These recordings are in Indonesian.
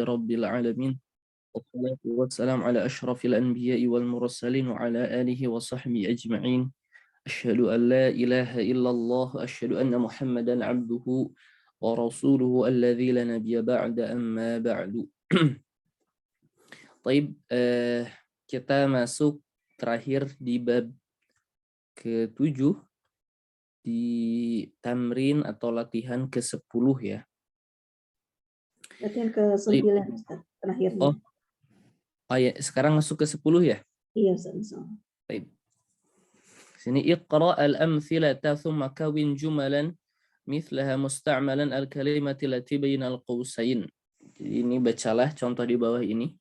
Rabbil alamin. Wassalatu wassalamu ala asyrafil anbiya'i wal mursalin wa ala alihi wa sahbihi ajma'in. Asyhadu an la ilaha illallah wa asyhadu anna Muhammadan abduhu wa rasuluhu alladzi la nabiyya ba'da amma ba'du. Baik, kita masuk terakhir di bab ke-7 di tamrin atau latihan ke-10 ya. Latihan ke-9 Ustaz, terakhirnya. Oh ya, sekarang masuk ke-10 ya? Iya Ustaz. Baik. Sini iqra al-amthilata thumma kawin jumalan mithlaha musta'malan al-kalimati lati bayna al-qausain. Jadi ini bacalah contoh di bawah ini.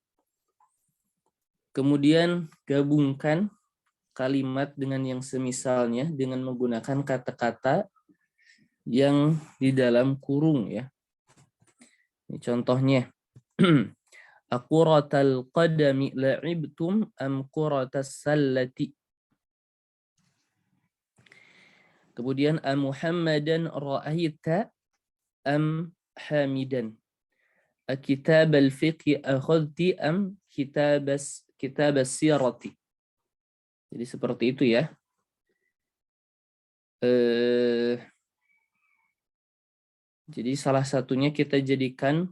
Kemudian gabungkan kalimat dengan yang semisalnya dengan menggunakan kata-kata yang di dalam kurung ya. Ini contohnya. Aquratal qadami la'ibtum am quratas sallati. Kemudian Muhammadan ra'aita am hamidan. Kitab al-fiqh akhadti am kitab as-sirati. Jadi seperti itu ya. Jadi salah satunya kita jadikan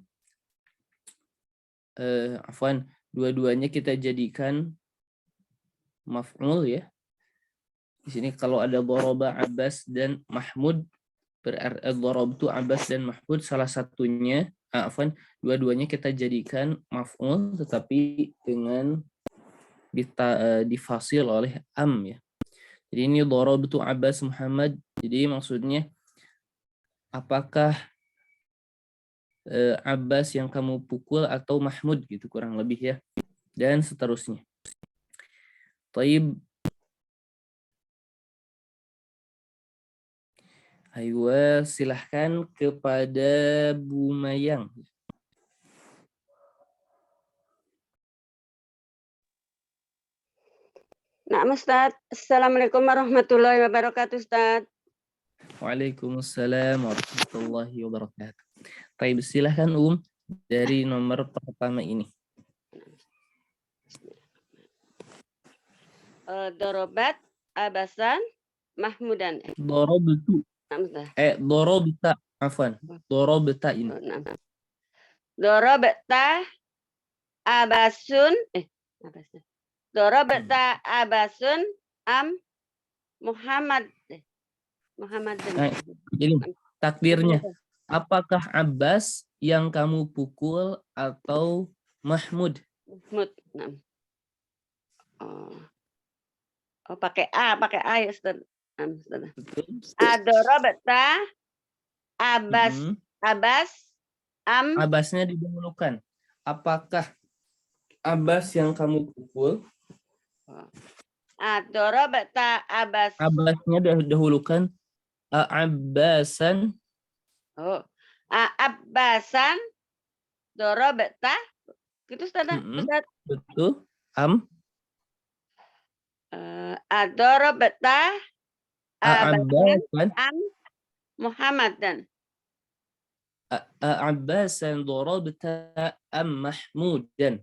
dua-duanya kita jadikan maf'ul ya. Di sini kalau ada daraba Abbas dan Mahmud, berarti darabtu Abbas dan Mahmud, salah satunya dua-duanya kita jadikan maf'ul tetapi dengan difasil oleh am ya. Jadi ini darabtu Abbas Muhammad. Jadi maksudnya apakah Abbas yang kamu pukul atau Mahmud gitu kurang lebih ya. Dan seterusnya. Taib. Ayo silahkan kepada Bu Mayang. Nah, Ustaz. Assalamualaikum warahmatullahi wabarakatuh, Ustaz. Waalaikumsalam warahmatullahi wabarakatuh. Taib, silahkan dari nomor pertama ini. Dorobat Abasan Mahmudan. Dorobtu. Dorobta, afwan. Dorobta ini. Dorobta Abasun Dorobta Abasun am Muhammad. Jadi takdirnya, apakah Abbas yang kamu pukul atau Mahmud? Mahmud. Oh, pakai A ya, Ustaz. Adorobta Abbas am. Abbasnya didahulukan. Apakah Abbas yang kamu pukul? Adorobta Abbas. Abbasnya didahulukan. Abbasan. Oh, Abbasan dorobta. Gitu Ustaz. Betul. Am. Adorobta Abbasan am Muhammadan. Abbasan dorobta am Mahmudan.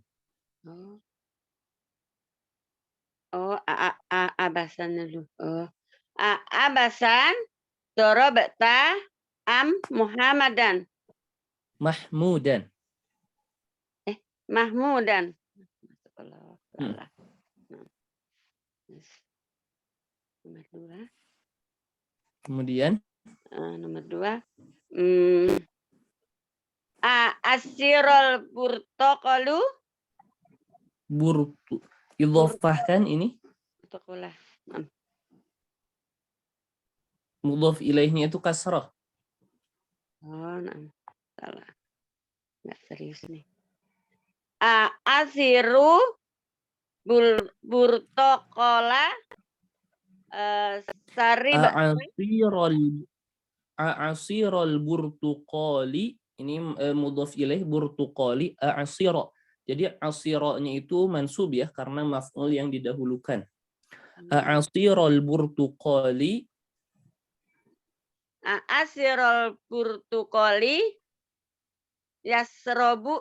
Abbasan dulu. Abbasan dorobta am Muhammadan. Mahmudan. Mahmudan. Nomor 2. Kemudian nomor 2. Asirul burtaqalu. Burtu. Idhofahkan ini. Burtaqalah. Mudhaf ilaihnya itu kasrah. Oh, salah. Nggak serius nih. Asiru burtaqala sarib. Asirul burtuqali ini mudhaf ilaih burtuqali asira. Jadi asiranya itu mansub ya karena maf'ul yang didahulukan. Asirul burtuqali. Asirul burtuqali yasrobu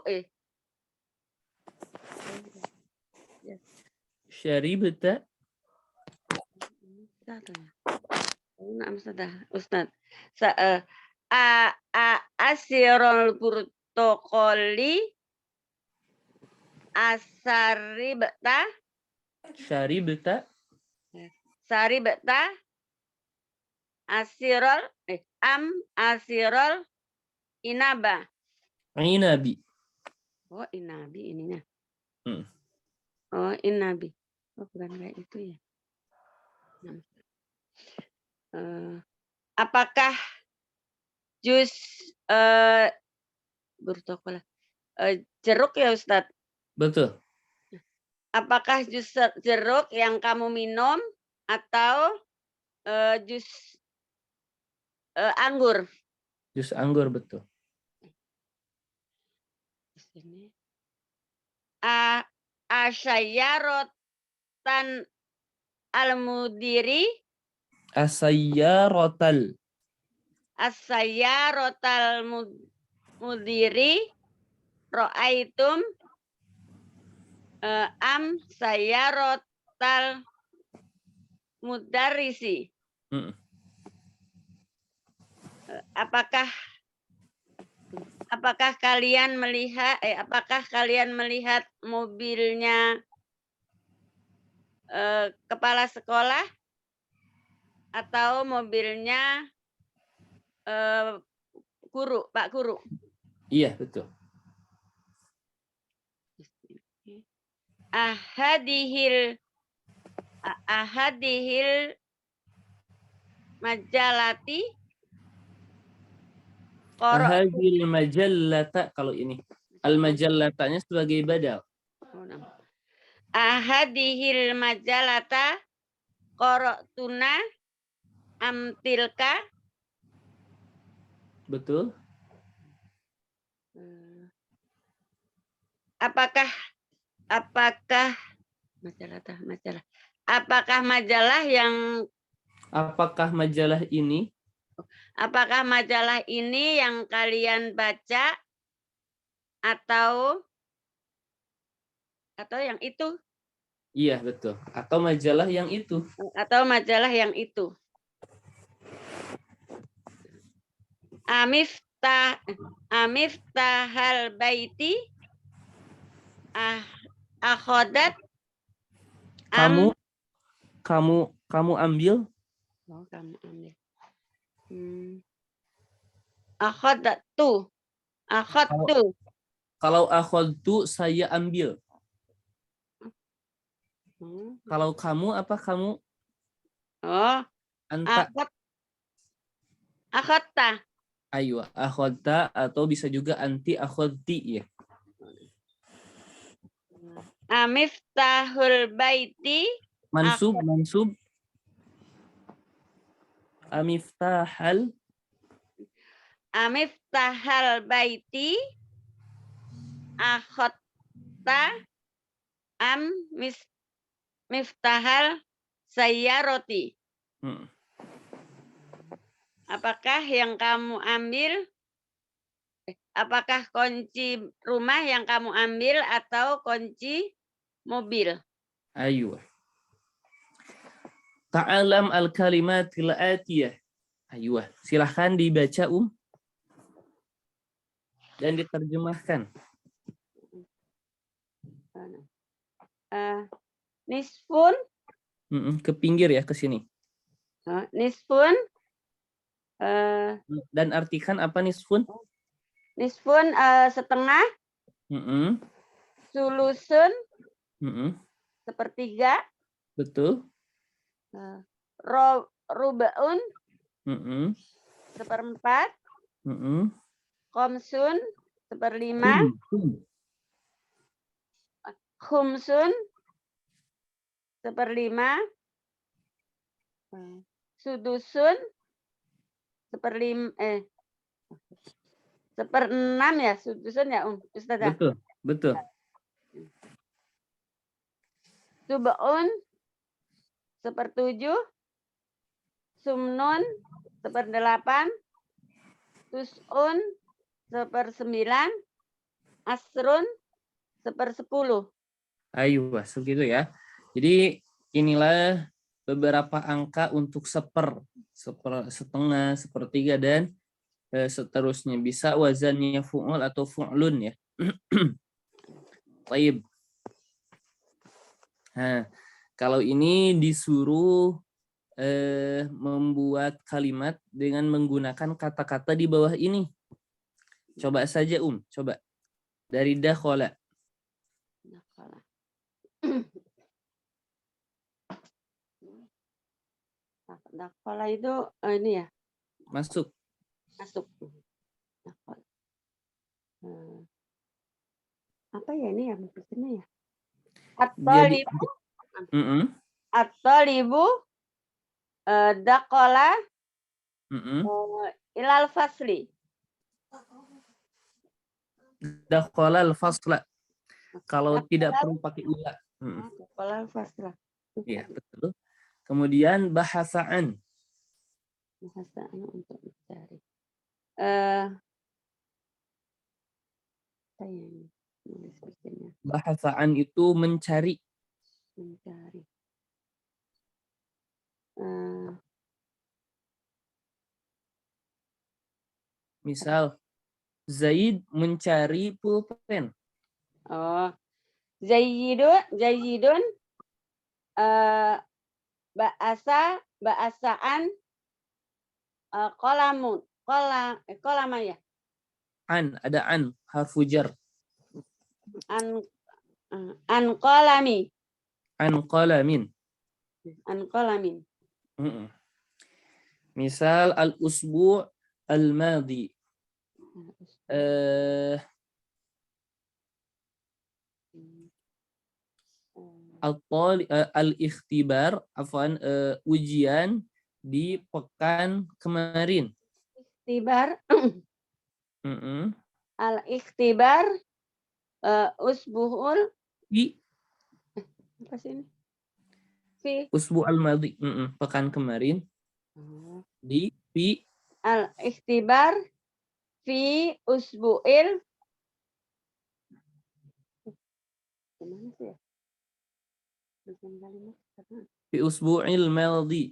Syaribta. Ustaz. Asirul protokoli asaribta Syaribta. saribta asirul inaba. Inabi. Oh, inabi ininya. Hmm. Oh, inabi. Oh, bukan kayak itu ya. Apakah jus bertokola jeruk ya Ustadz? Betul. Apakah jus jeruk yang kamu minum atau jus anggur? Jus anggur, betul. Asyarotan al-mudiri Asayyarotal. asyarotal mudiri ro'aitum am sayarotal mudarrisi. Hmm. Apakah kalian melihat mobilnya kepala sekolah atau mobilnya guru, Pak Guru? Iya, betul. Ahadihil majalati Ahadil majallata, kalau ini. Al-majallatanya sebagai badal. ahadihil majalata qara'tuna amtilka. Betul. Apakah majalah apakah majalah ini yang kalian baca atau yang itu? Iya, betul. Atau majalah yang itu. Amiftahal baiti akhodat Kamu ambil. kamu ambil. Akhodatu. Kalau akhodtu, saya ambil. Kalau kamu apa kamu? Oh, Anta. akhotta. Ayo, akhodta atau bisa juga anti akhodti ya. Amiftahul baiti. Mansub. Amiftahal baiti akhotta am miftahal sayyaroti. Apakah yang kamu ambil? Apakah kunci rumah yang kamu ambil atau kunci mobil? Ayo. Ta'alam al-kalimatil atiyah. Ayo, silahkan dibaca dan diterjemahkan. Nisfun. Ke pinggir ya, ke sini. Nisfun. Dan artikan apa nisfun? Nisfun setengah. Sulusun. Sepertiga. Betul. Rubaun. Seperempat. Khomsun. Seperlima. Khumsun. Seperlima. Sudusun. Seperenam ya, sudusun ya, Ustaz. Betul. Sub'un, sepertujuh. Sumnun, seperdelapan. Tus'un, sepersembilan. Asrun, sepersepuluh. Ayo, segitu ya. Jadi inilah beberapa angka untuk setengah, sepertiga, dan seterusnya. Bisa wazannya fu'ul atau fu'lun ya. Baik. Nah, kalau ini disuruh membuat kalimat dengan menggunakan kata-kata di bawah ini. Coba saja coba. Dari dakhala. Dakhala. Dakhala itu ini ya, Masuk. masuk. Dakhala. Apa ya ini ya maksudnya ya? Jadi, At-talibu at-talibu dakhala ilal fasli. dakhala al-fasla. Kalau tidak perlu pakai ila. Dakhala al-fasla. Iya, betul. Kemudian bahasaan. Bahasaan untuk mencari. Apa ya ini? Nulis mesinnya. Bahasaan itu mencari. Mencari. Misal, Zaid mencari pulpen. Oh, Zaidun bahasaan kolama ya. Ada harfu jar. An kolami. An qalamin. An kolamin. Misal al-usbu' al-madi. Al-ikhtibar, ujian di pekan kemarin. Ikhtibar. Al-ikhtibar usbuhul apa sih ini? Usbu' al-madi, pekan kemarin. Fi Al-ikhtibar fi usbu'il gimana sih ya? Fi usbu'il madi.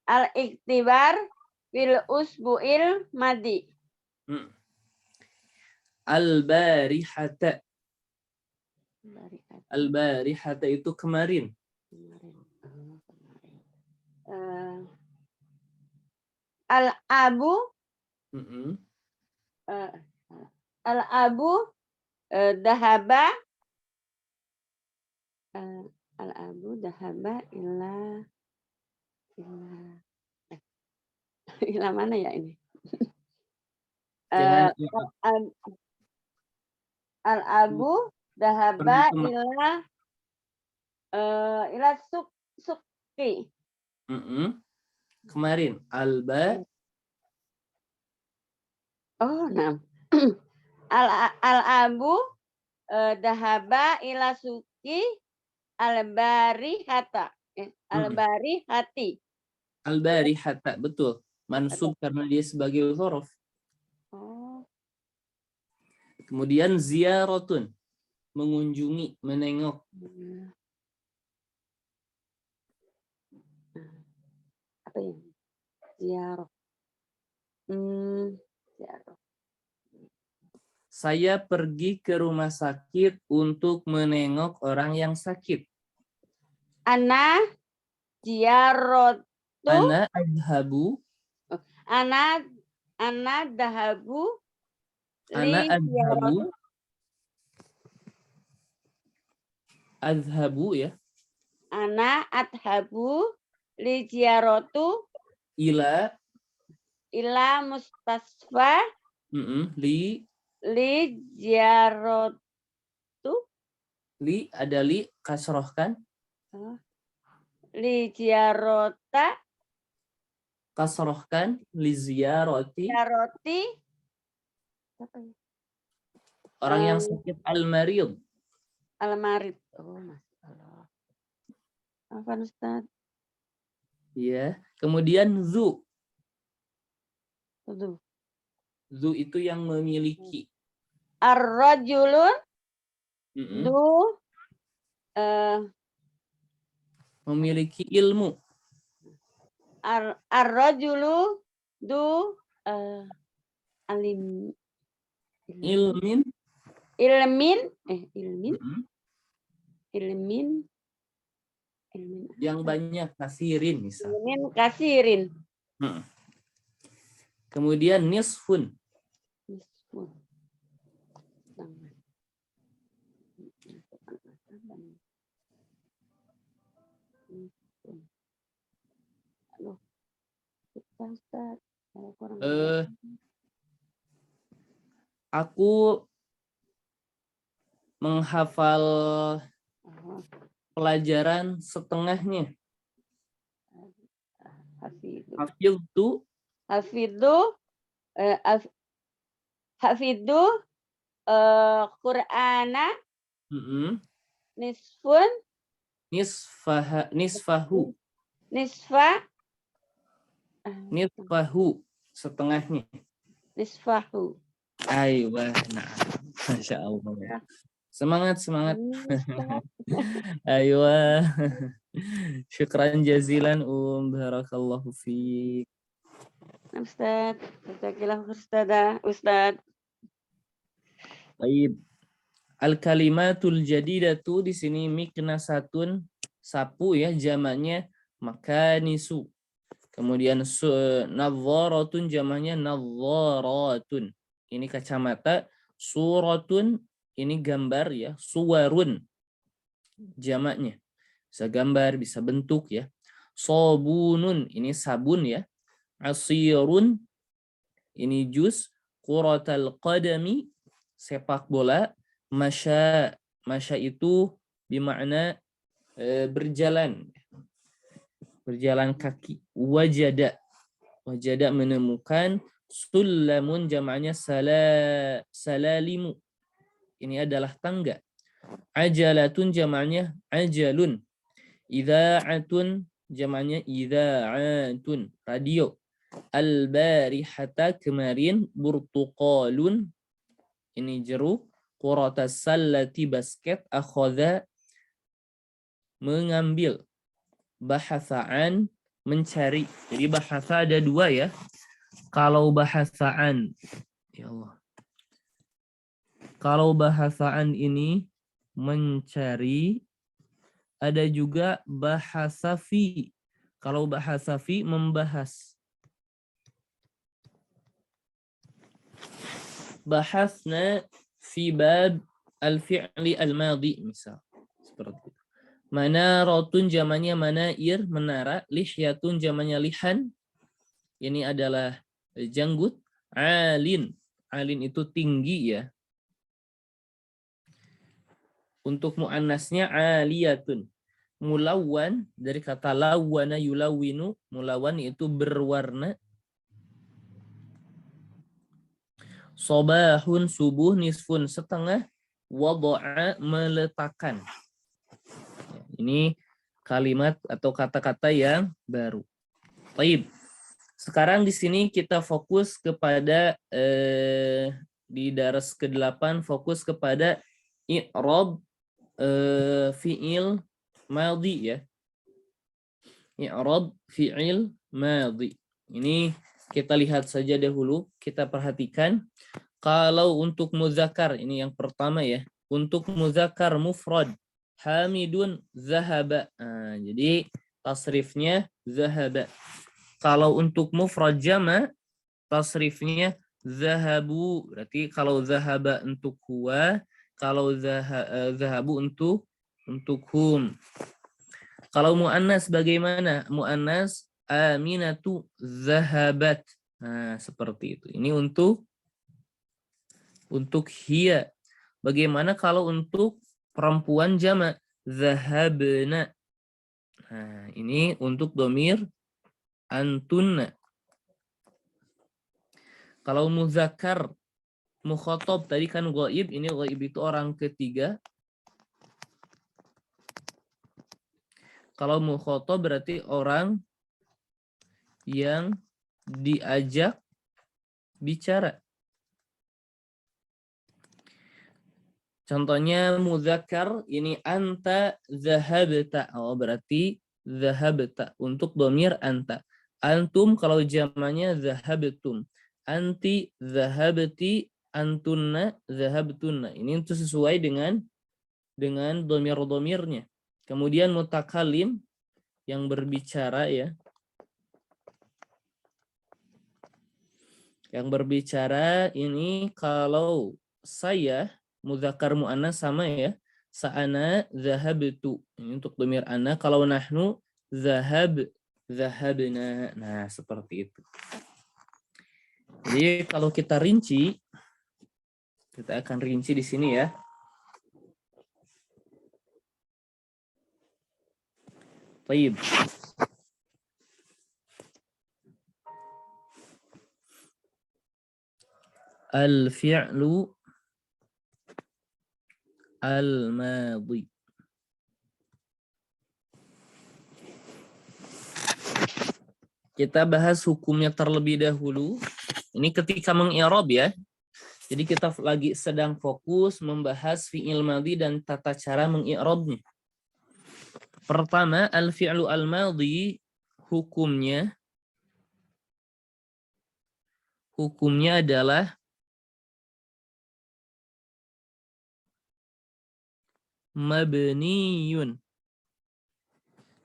Al-ikhtibar fil usbu'il madi. Al-barihata. Al-barihata itu kemarin. Al-abu al-abu dahaba al-abu dahaba ila mana ya ini? Al-abu dahaba ila suqi. Kemarin nah. Al-abu dahaba ila suqi al-barihata. Al-barihati. Al-barihata, betul. Mansub karena dia sebagai huruf. Kemudian ziyaratun, mengunjungi, menengok. Apa ya? Ziarah. Ziarah. Saya pergi ke rumah sakit untuk menengok orang yang sakit. Ana ziaratu. Ana adhabu. Ana dahabu. Ana adhabu. Adhabu ya. Ana adhabu li ziaratu Ila mustasfa li ziaratu ada li kasrohkan. Li ziarota kasrohkan li ziyarati orang yang sakit al-marid. Al-marid. Oh, masalah. Apa Ustaz? Ya, kemudian zu. Zu. Zu itu yang memiliki. Ar-rajulun Mm-mm. Du eh, Memiliki ilmu. ar-rajulu du alim Ilmin. ilmin Mm-mm. ilmin Yang banyak, kasirin misal. ilmin kasirin. Mm. Kemudian nisfun. Nisfun. Aduh, Ustaz. Saya kurang Aku menghafal pelajaran setengahnya. Hafidhu. Hafidhu hafidhu Qur'ana Mm-mm. nisfun Nisfahu. Nisfahu. Setengahnya. nisfahu. Aywa. Nah, Masya Allah. Semangat, semangat. Aywa. Syukran jazilan barakallahu fiik. Ustaz, Jazakallah Ustaz. Baik. Al-kalimatul jadidatu di sini miknasatun sapu ya, jamaknya makanisu. Kemudian nadharatun jamaknya nadharatun. Ini kacamata. Suratun ini gambar ya, suwarun jamaknya. Bisa gambar, bisa bentuk ya. Sobunun ini sabun ya. Asirun ini jus. Quratal qadami sepak bola. Masya itu bermakna berjalan kaki. Wajada menemukan. Sulamun jamaknya salalimu, ini adalah tangga. Ajalatun jamaknya ajalun. Idza'atun jamaknya idza'atun, radio. Al-barihata kemarin. Burtuqalun ini jeruk. Quratas sallati basket. Akhadha mengambil. Bahasaan mencari. Jadi bahasa ada dua ya. Kalau bahasaan, ya Allah. Kalau bahasaan ini mencari, ada juga bahasa fi. Kalau bahasa fi membahas. Bahasna fi bab al-fi'li al-madi misal. Seperti itu. Manaratun jamannya manair, menara. Lihyatun jamannya lihan. Ini adalah janggut. Alin itu tinggi ya. Untuk muannasnya aliyatun. Mulawwan dari kata lawana yulawinu. Mulawwan itu berwarna. Sobahun subuh. Nisfun setengah. Wada'a meletakkan. Ini kalimat atau kata-kata yang baru. Baik. Sekarang di sini kita fokus kepada di daras ke-8 fokus kepada i'rab fi'il madhi ya. I'rab fi'il madhi. Ini kita lihat saja dahulu, kita perhatikan. Kalau untuk muzakkar ini yang pertama ya. Untuk muzakkar mufrad Hamidun zahaba. Nah, jadi tasrifnya zahaba. Kalau untuk mufrad jama tasrifnya zahabu. Berarti kalau zahaba untuk huwa, kalau zahabu untuk hum. Kalau muannas bagaimana? Muannas Aminatu zahabat. Nah, seperti itu. Ini untuk hiya. Bagaimana kalau untuk perempuan jama? Zahabna. Nah, ini untuk domir antunna. Kalau muzakkar mukhatab tadi kan ghaib, ini ghaib itu orang ketiga. Kalau mukhatab berarti orang yang diajak bicara. Contohnya mudzakkar ini anta zahabta. Oh, berarti zahabta untuk dhamir anta. Antum kalau jamannya zahabtum. Anti zahabti, antunna zahabtunna. Ini untuk sesuai dengan dhamir-dhamirnya. Kemudian mutakallim yang berbicara ya. Yang berbicara ini kalau saya mudzakkar muannas sama ya. Sa'ana zahabtu. Ini untuk dhamir ana. Kalau nahnu zahabna. Nah, seperti itu. Jadi kalau kita rinci, kita akan rinci di sini ya. Baik. Al-fi'lu al-madhi. Kita bahas hukumnya terlebih dahulu. Ini ketika mengi'rab ya. Jadi kita lagi sedang fokus membahas fi'il madhi dan tata cara mengi'rabnya. Pertama, al-fi'lu al-madhi hukumnya adalah mabniyun.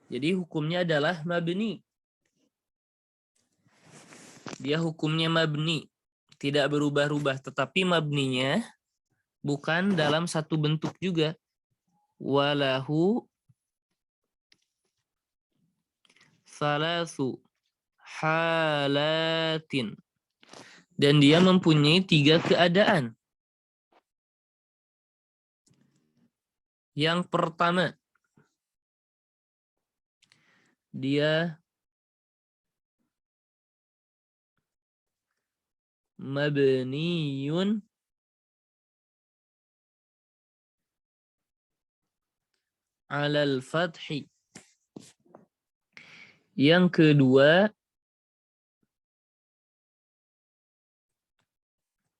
Jadi hukumnya adalah mabni. Dia hukumnya mabni, tidak berubah-ubah, tetapi mabninya bukan dalam satu bentuk juga. Walahu salasu halatin. Dan dia mempunyai 3 keadaan. Yang pertama, dia mabniyun alal fathi. Yang kedua,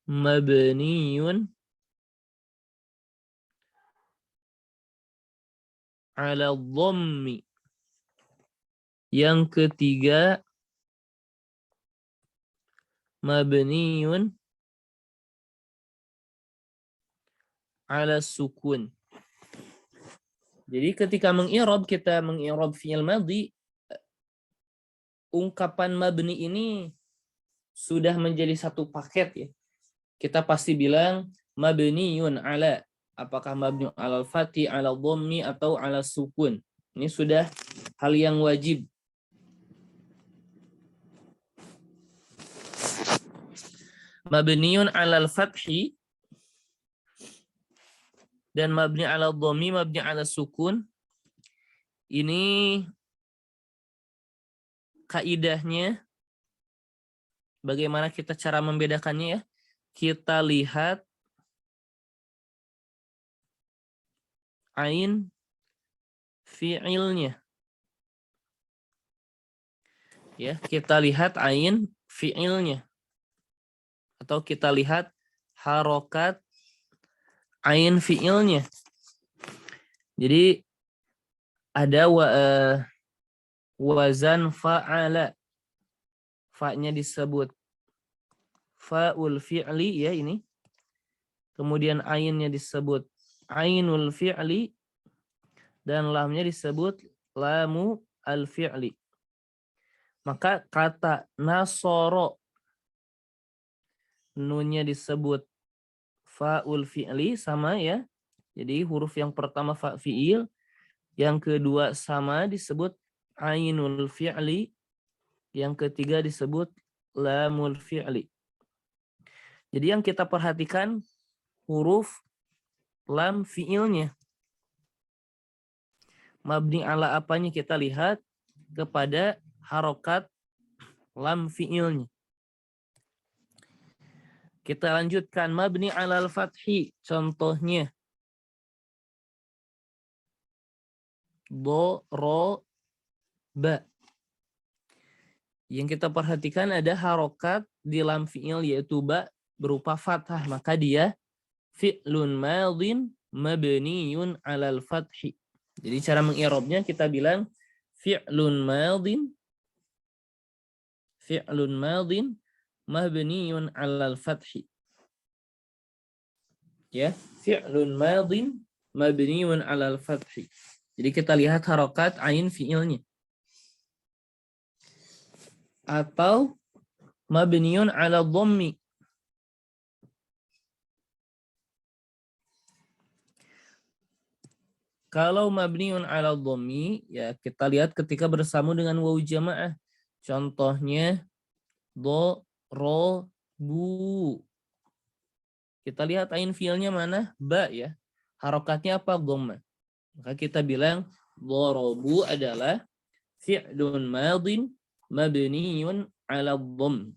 mabniyun ala dhammi. Yang ketiga, mabniyun ala sukun. Jadi ketika mengi'rab, kita mengi'rab fi'il madhi, ungkapan mabni ini sudah menjadi satu paket ya. Kita pasti bilang mabniyun ala. Apakah mabni alal fathi, ala dhammi, atau ala sukun. Ini sudah hal yang wajib. Mabniyun alal fathi dan mabni ala dhammi, mabni ala sukun. Ini kaidahnya, bagaimana kita cara membedakannya ya. Kita lihat ain fi'ilnya. Ya, kita lihat ain fi'ilnya. Atau kita lihat harokat ain fi'ilnya. Jadi ada wazan fa'ala. Fa-nya disebut fa'ul fi'li ya ini. Kemudian ainnya disebut ainul fi'li dan lamnya disebut lamu al-fi'li. Maka kata nasoro, nunnya disebut fa'ul fi'li sama ya. Jadi huruf yang pertama fa fi'il, yang kedua sama disebut ainul fi'li, yang ketiga disebut lamul fi'li. Jadi yang kita perhatikan huruf lam fi'ilnya. Mabni ala apanya kita lihat kepada harokat lam fi'ilnya. Kita lanjutkan mabni alal fathi. Contohnya do, ro, ba. Yang kita perhatikan ada harokat di lam fi'il yaitu ba berupa fathah. Maka dia fi'lun madin mabniyun 'alal fathi. Jadi cara mengi'rabnya kita bilang fi'lun madin mabniyun 'alal fathi. Ya, fi'lun madin mabniyun 'alal fathi. Jadi kita lihat harokat ain fi'ilnya. Atau mabniyun 'ala dhammi. Kalau mabniun 'ala dhammi, ya kita lihat ketika bersama dengan wawu jamaah. Contohnya do, ro, bu. Kita lihat ain fiilnya mana? Ba ya. Harokatnya apa? Dhamma. Maka kita bilang dorobu adalah fi'lun madin mabniun 'ala dhamm.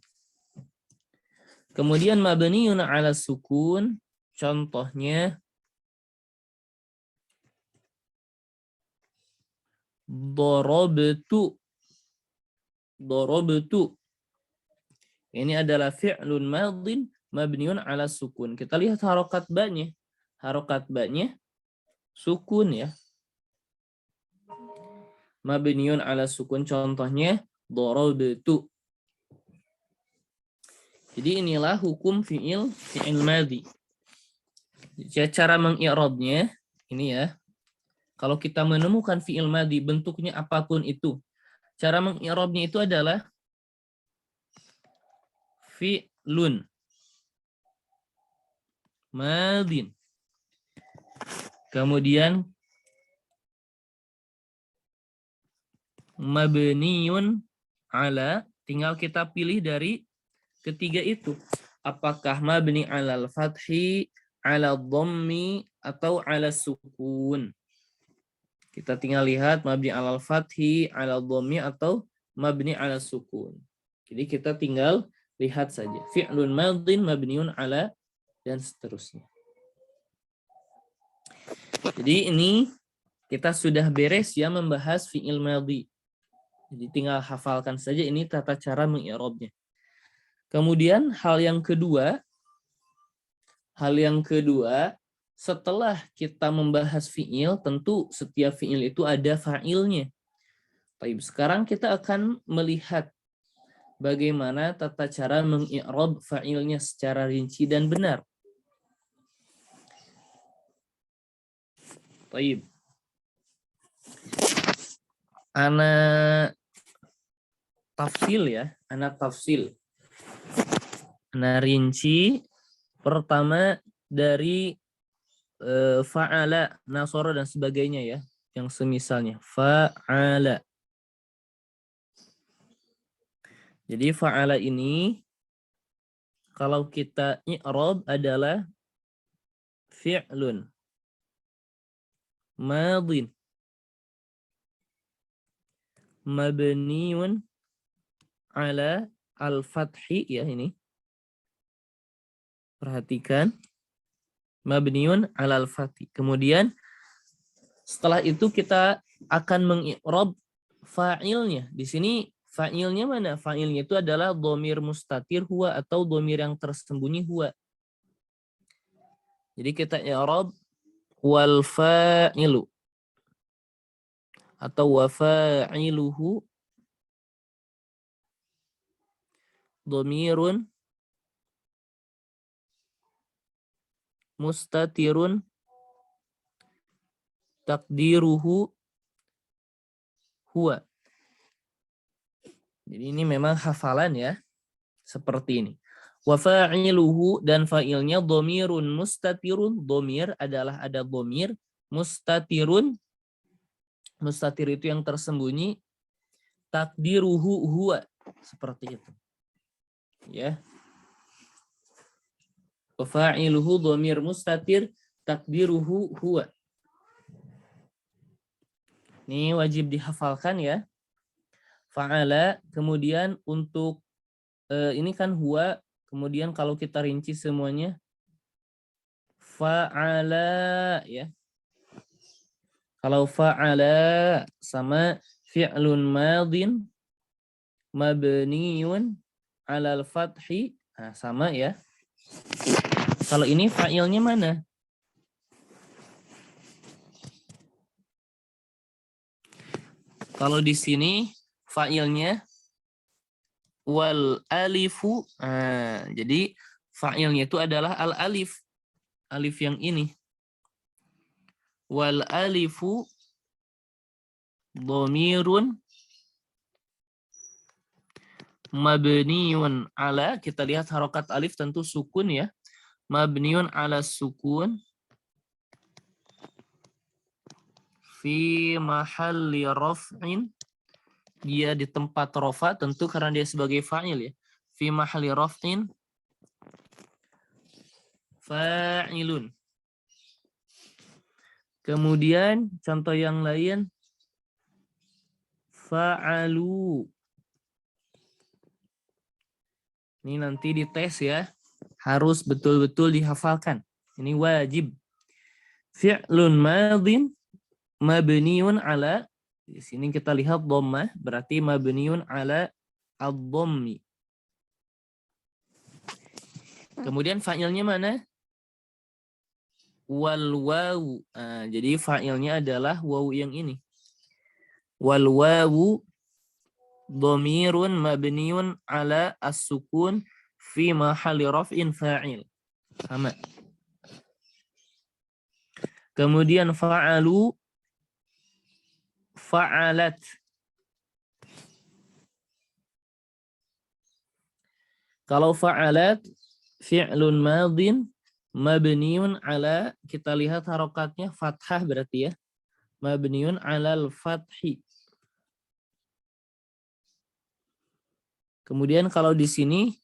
Kemudian mabniun 'ala sukun, contohnya Dorobtu. Ini adalah fi'lun madin mabniun 'ala sukun. Kita lihat harokat ba-nya. Harokat ba-nya sukun ya. Mabniun 'ala sukun, contohnya dorobtu. Jadi inilah hukum fi'il madhi. Cara mengi'rabnya ini ya. Kalau kita menemukan fi'il madhi bentuknya apapun itu, cara mengi'rabnya itu adalah fi'lun madin. Kemudian mabniun 'ala, tinggal kita pilih dari ketiga itu. Apakah mabni 'alal fathi, 'ala dhammi, atau 'ala sukun. Kita tinggal lihat mabni 'alal fathi, 'ala dhammi, atau mabni 'ala sukun. Jadi kita tinggal lihat saja. Fi'lun madin mabniun 'ala dan seterusnya. Jadi ini kita sudah beres ya membahas fi'il madhi. Jadi tinggal hafalkan saja ini tata cara mengi'rabnya. Kemudian hal yang kedua, setelah kita membahas fi'il, tentu setiap fi'il itu ada fa'ilnya. Baik, sekarang kita akan melihat bagaimana tata cara mengi'rab fa'ilnya secara rinci dan benar. Baik. Ana tafsil ya, ana rinci pertama dari fa'ala, nasara dan sebagainya ya, yang semisalnya fa'ala. Jadi fa'ala ini kalau kita i'rab adalah fi'lun madin mabniun 'ala al-fathi ya ini. Perhatikan. Mabniun 'alal fathi. Kemudian setelah itu kita akan mengi'rab fa'ilnya. Di sini fa'ilnya mana? Fa'ilnya itu adalah dhamir mustatir huwa atau dhamir yang tersembunyi huwa. Jadi kita i'rab wal fa'ilu atau wa fa'iluhu dhamirun mustatirun takdiruhu huwa. Jadi ini memang hafalan ya. Seperti ini. Wa fa'iluhu, dan fa'ilnya dhamirun mustatirun. Dhamir adalah ada dhamir. Mustatirun. Mustatir itu yang tersembunyi. Takdiruhu huwa. Seperti itu. Ya. Fa'iluhu dhamir mustatir takdiruhu huwa. Ini wajib dihafalkan ya. Fa'ala, kemudian untuk ini kan huwa, kemudian kalau kita rinci semuanya fa'ala ya. Kalau fa'ala sama fi'lun madin mabniun 'alal fathi, nah sama ya. Kalau ini fa'ilnya mana? Kalau di sini fa'ilnya wal alifu. Nah, jadi fa'ilnya itu adalah al alif. Alif yang ini. Wal alifu dhamirun mabniun ala. Kita lihat harokat alif tentu sukun ya. Mabniun ala sukun fi mahalli raf'in. Dia di tempat rofa tentu karena dia sebagai fa'il ya. Fi mahalli raf'in fa'ilun. Kemudian contoh yang lain fa'alu. Ini nanti dites ya. Harus betul-betul dihafalkan. Ini wajib. Fi'lun madin mabniun ala. Di sini kita lihat dhammah berarti mabniun ala ad-dhammi. Kemudian fa'ilnya mana? Wal wawu. Nah, jadi fa'ilnya adalah wawu yang ini. Wal wawu dhamirun mabniun ala as-sukun fi mahalli raf'in fa'il. Sama. Kemudian fa'alu fa'alat. Kalau fa'alat fi'lun madin mabniun ala, kita lihat harokatnya fathah berarti ya. Mabniun alal fathi. Kemudian kalau di sini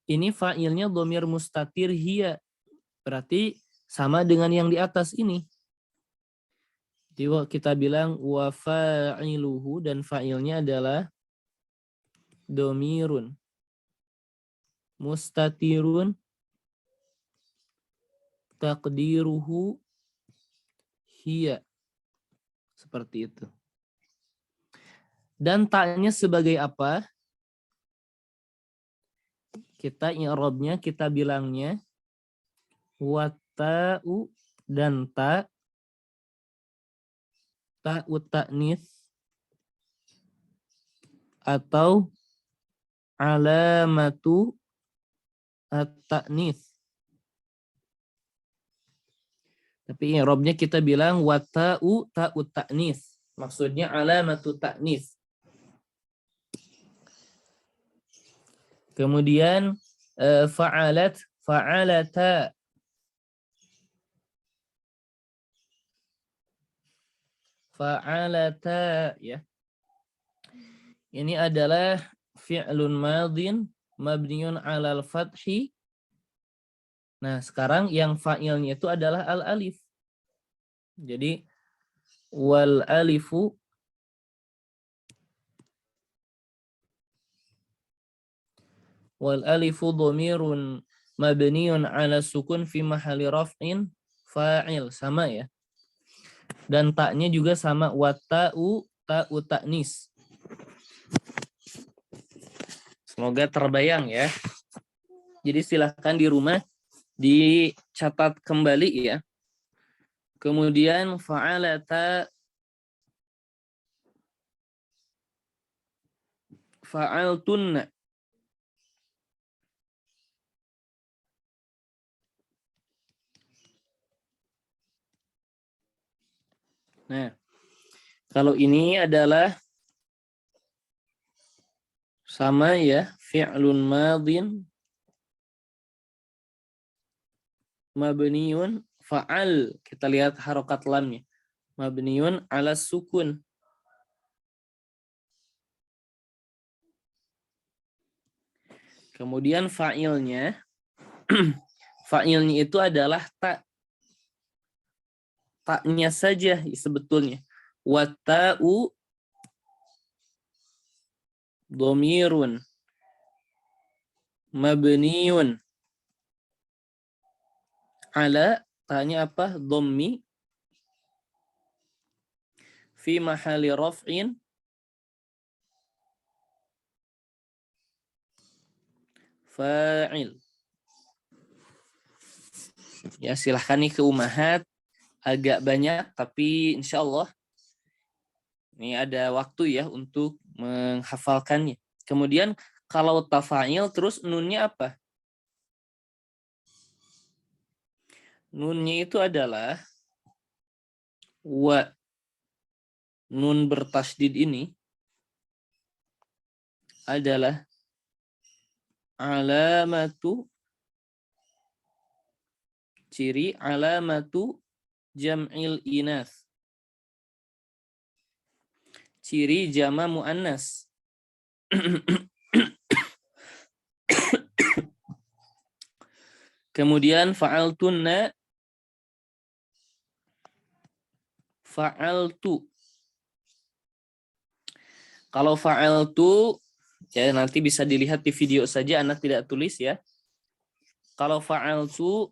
ini fa'ilnya dhamir mustatir hiya. Berarti sama dengan yang di atas ini. Jadi kita bilang wa fa'iluhu dan fa'ilnya adalah dhamirun mustatirun taqdiruhu hiya. Seperti itu. Dan ta'nya sebagai apa? Kita i'rabnya, kita bilangnya wa ta'u dan ta'u ta'nits atau alamatu at-ta'nits. Tapi i'rabnya kita bilang wa ta'u ta'nits. Maksudnya alamatu ta'nits. Kemudian fa'alat fa'alata. Fa'alata ya. Ini adalah fi'lun madin mabniun 'alal fathi. Nah, sekarang yang fa'ilnya itu adalah al-alif. Jadi wal alifu dhamirun mabniun 'ala sukun fi mahalli raf'in fa'il. Sama ya. Dan taknya juga sama wa ta'u ta'nis. Semoga terbayang ya. Jadi silahkan di rumah dicatat kembali ya. Kemudian fa'alata fa'altunna. Nah, kalau ini adalah sama ya, fi'lun madin mabniun fa'al. Kita lihat harokat lamnya. Mabniun 'ala sukun. Kemudian fa'ilnya fa'ilnya itu adalah ta. Taknya saja sebetulnya. Wa ta'u dhamirun mabniun ala, tanya apa? Dhammi fi mahalli raf'in fa'il. Ya, silahkan nih ke Ummahat, agak banyak tapi insya Allah ini ada waktu ya untuk menghafalkannya. Kemudian kalau tafa'il terus nunnya apa? Nunnya itu adalah wa. Nun bertasdid ini adalah alamatu, ciri alamatu jam'il inas. Ciri jama muannas. Kemudian fa'altunna, fa'altu. Kalau fa'altu ya nanti bisa dilihat di video saja, anak tidak tulis ya. Kalau fa'altu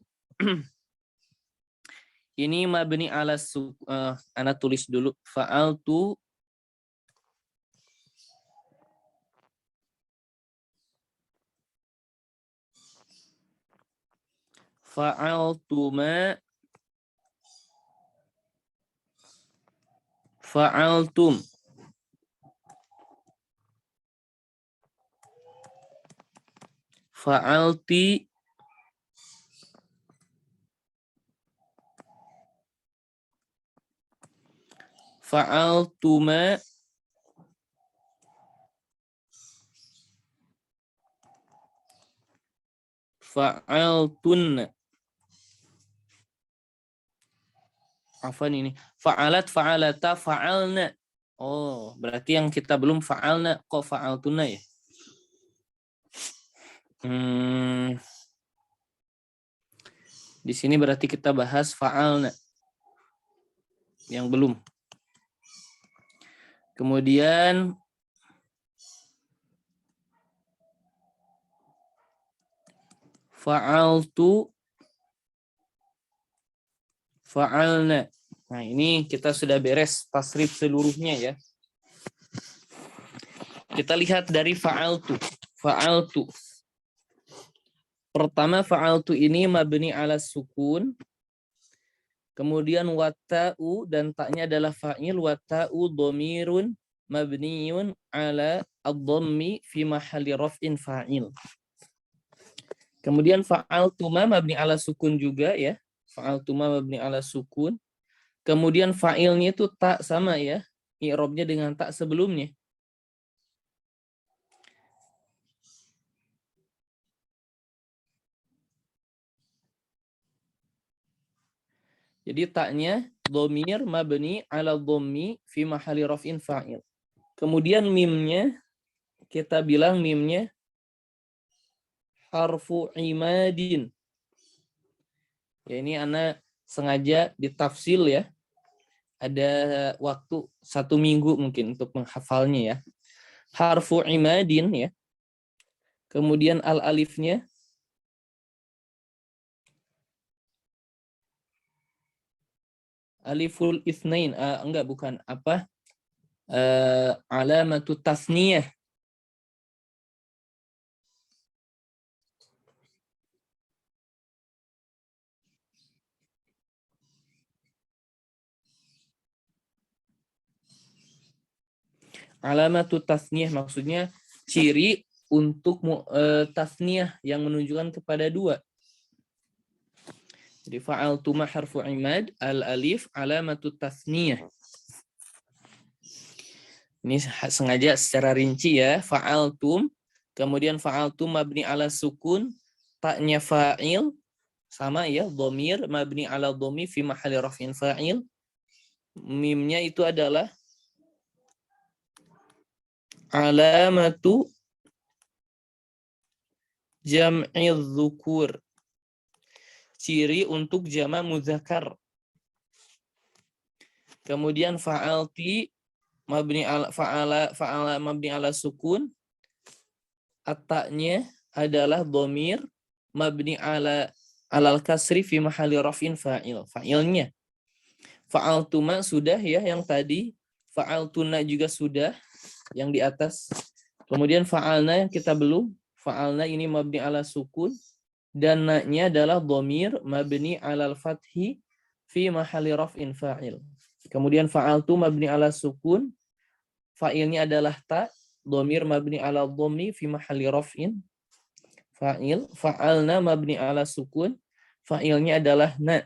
ini mabni ala anak tulis dulu. Fa'altu fa'altuma fa'altum. Fa'alti fa'altuma fa'altunna. Afwan ini. Fa'alat, fa'alata, fa'alna. Oh, berarti yang kita belum fa'alna, kok fa'altunna ya? Di sini berarti kita bahas fa'alna. Yang belum. Kemudian fa'altu, fa'alna. Nah, ini kita sudah beres tasrif seluruhnya ya. Kita lihat dari fa'altu. Fa'altu. Pertama fa'altu ini mabni ala sukun. Kemudian wata'u dan taknya adalah fa'il. Wata'u dhamirun mabniun ala ad-dhammi fi mahalli raf'in fa'il. Kemudian fa'altuma mabni ala sukun juga ya. Fa'altuma mabni ala sukun. Kemudian fa'ilnya itu tak sama ya. I'rabnya dengan tak sebelumnya. Jadi taknya dhamir mabni ala dhammi fi mahalli raf'in fa'il. Kemudian mimnya kita bilang mimnya harfu imadin. Ya, ini anak sengaja ditafsil ya. Ada waktu 1 minggu mungkin untuk menghafalnya ya. Harfu imadin ya. Kemudian al-alifnya aliful itsnain, enggak bukan apa? Alamatu tasniyah. Alamatu tasniyah maksudnya ciri untuk tasniyah yang menunjukkan kepada 2. Jadi fa'altuma harfu imad, al-alif alamatu tasniyah. Ini sengaja secara rinci ya, fa'altum, kemudian fa'altum mabni ala sukun, taknya fa'il, sama ya, dhamir mabni ala dhammi fi mahalli raf'in fa'il. Mimnya itu adalah alamatu jam'idz dzukur. Ciri untuk jama' muzakkar. Kemudian fa'alti mabni ala fa'ala mabni ala sukun. At-ta'nya adalah dhamir mabni ala alal kasri fi mahalli raf'in fa'il. Fa'ilnya. Fa'altuma sudah ya yang tadi. Fa'altuna juga sudah yang di atas. Kemudian fa'alna yang kita belum. Fa'alna ini mabni ala sukun. dan na-nya adalah dhamir mabni 'alal fathi fi mahalli raf'in fa'il. Kemudian fa'altu mabni 'ala sukun, fa'ilnya adalah ta, dhamir mabni 'ala dhammi fi mahalli raf'in fa'il. Fa'alna mabni 'ala sukun, fa'ilnya adalah na,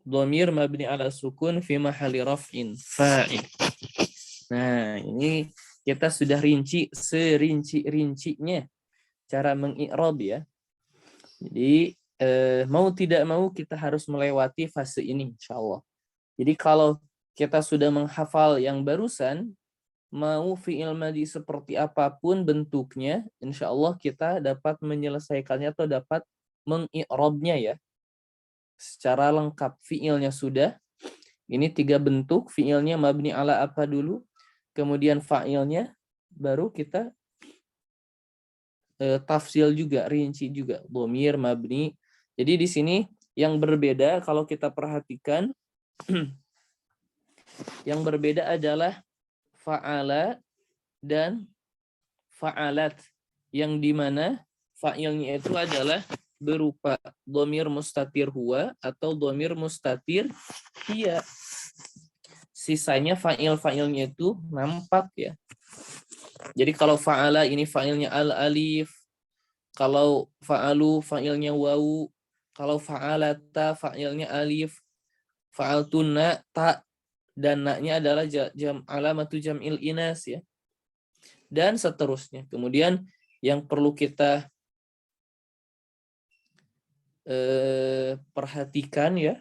dhamir mabni 'ala sukun fi mahalli raf'in fa'il. Nah, ini kita sudah rinci serinci-rincinya cara mengi'rab ya. Jadi mau tidak mau kita harus melewati fase ini insyaallah. Jadi kalau kita sudah menghafal yang barusan, mau fi'il madhi seperti apapun bentuknya, insyaallah kita dapat menyelesaikannya atau dapat mengi'rabnya ya. Secara lengkap fi'ilnya sudah. Ini 3 bentuk, fi'ilnya mabni ala apa dulu, kemudian fa'ilnya, baru kita tafsil juga, rinci juga, dhamir, mabni. Jadi di sini yang berbeda kalau kita perhatikan, yang berbeda adalah fa'ala dan fa'alat, yang dimana fa'ilnya itu adalah berupa dhamir mustatir huwa atau dhamir mustatir hiya. Sisanya fa'il-fa'ilnya itu nampak ya. Jadi kalau fa'ala ini fa'ilnya al-alif, kalau fa'alu fa'ilnya wawu, kalau fa'alata fa'ilnya alif, fa'altunna ta, dan na-nya adalah alamatu jam'il inas ya. Dan seterusnya. Kemudian yang perlu kita perhatikan ya,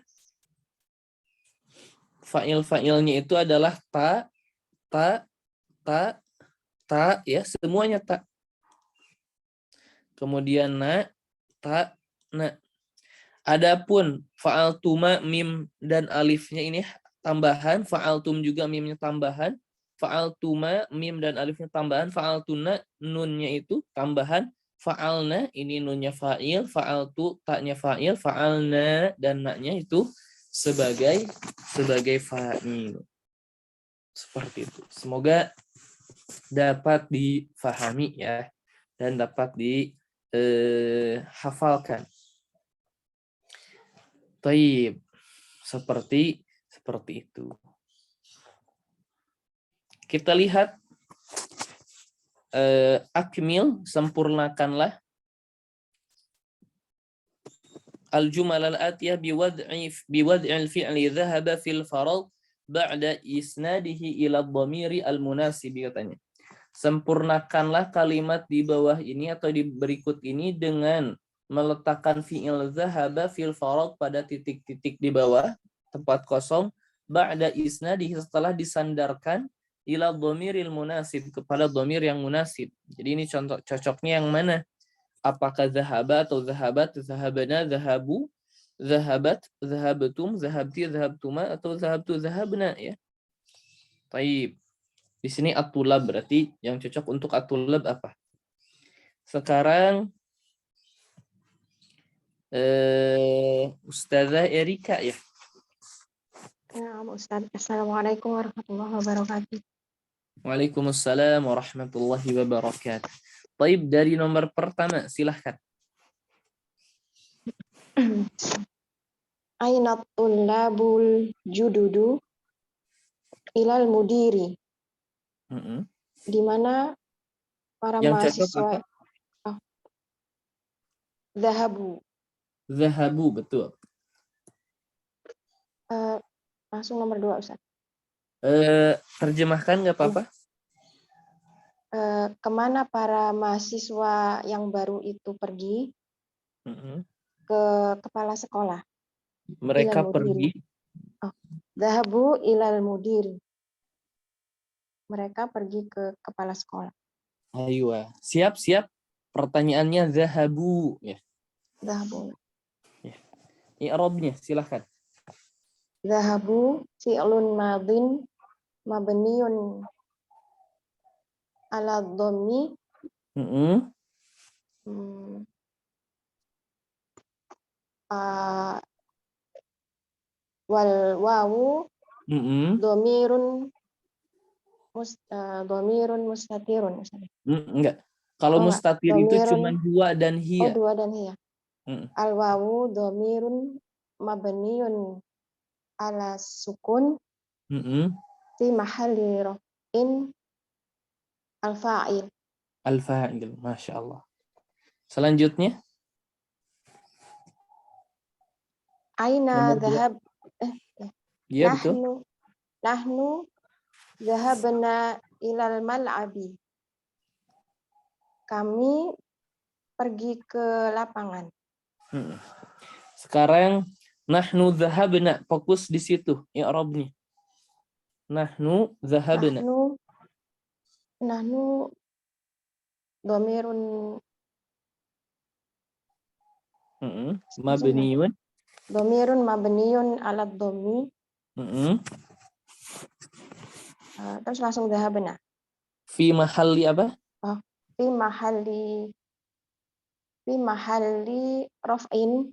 fa'il-fa'ilnya itu adalah ta, ya, semuanya ta. Kemudian na, ta, na. Adapun fa'altuma mim dan alifnya ini tambahan, fa'altum juga mimnya tambahan, fa'altuma mim dan alifnya tambahan, fa'altuna nunnya itu tambahan, fa'alna ini nunnya fa'il, fa'altu taknya fa'il, fa'alna dan na-nya itu sebagai fa'il. Seperti itu. Semoga dapat difahami ya dan dapat dihafalkan. Taib. Seperti itu. Kita lihat akmil, sempurnakanlah al-jumal al-atiyah biwad'il fi'li dhahaba fil farad ba'da isnadihi ila dhamiri al-munasib katanya. Sempurnakanlah kalimat di bawah ini atau di berikut ini dengan meletakkan fi'il dhahaba fil farad pada titik-titik di bawah tempat kosong ba'da isnadihi setelah disandarkan ila dhamiril munasib kepada dhamir yang munasib. Jadi ini contoh cocoknya yang mana? Apakah zahaba atau zahabat, zahabana, zahabu, zahabat, zahabtum, zahabti, zahabtuma, atau zahabtu, zahabna ya. Taib. Di sini at-tulab berarti yang cocok untuk at-tulab apa? Sekarang Ustazah Erika ya. Ya, Ustaz. Assalamualaikum warahmatullahi wabarakatuh. Waalaikumsalam warahmatullahi wabarakatuh. Taib, dari nomor pertama silahkan. Aina tullabul jududu ilal mudiri. Di mana para Yang cocok mahasiswa apa? Zahabu. Zahabu, betul. Langsung nomor 2, Ustaz. Terjemahkan nggak apa-apa? Kemana para mahasiswa yang baru itu pergi? Ke kepala sekolah. Mereka pergi. Zahabu ilal mudiri. Mereka pergi ke kepala sekolah. Aywa. Siap. Pertanyaannya zahabu ya. Zahabu. Ya. I'rabnya silahkan. Zahabu fi'lun madin mabniun ala dhammi wal wawu dhamirun mustatirun. Enggak. Kalau mustatir itu dhamirun, cuma dua dan hiya. dua dan hiya. Al-wawu dhamirun mabniun ala sukun fi mahalli raf'in al-fa'il. Al-fa'il. Masya Allah. Selanjutnya. Aina Nomor 2. dhahab Iya, betul. Nahnu dhahabna ilal mal'abi. Kami pergi ke lapangan. Sekarang nahnu dhahabna, fokus di situ i'rabnya. Nahnu dhahabna. Nahnu dhamirun Mabniun. Dhamirun mabniun ala dhammi. Terus langsung dhahabna. Fi mahalli apa? Fi mahalli raf'in.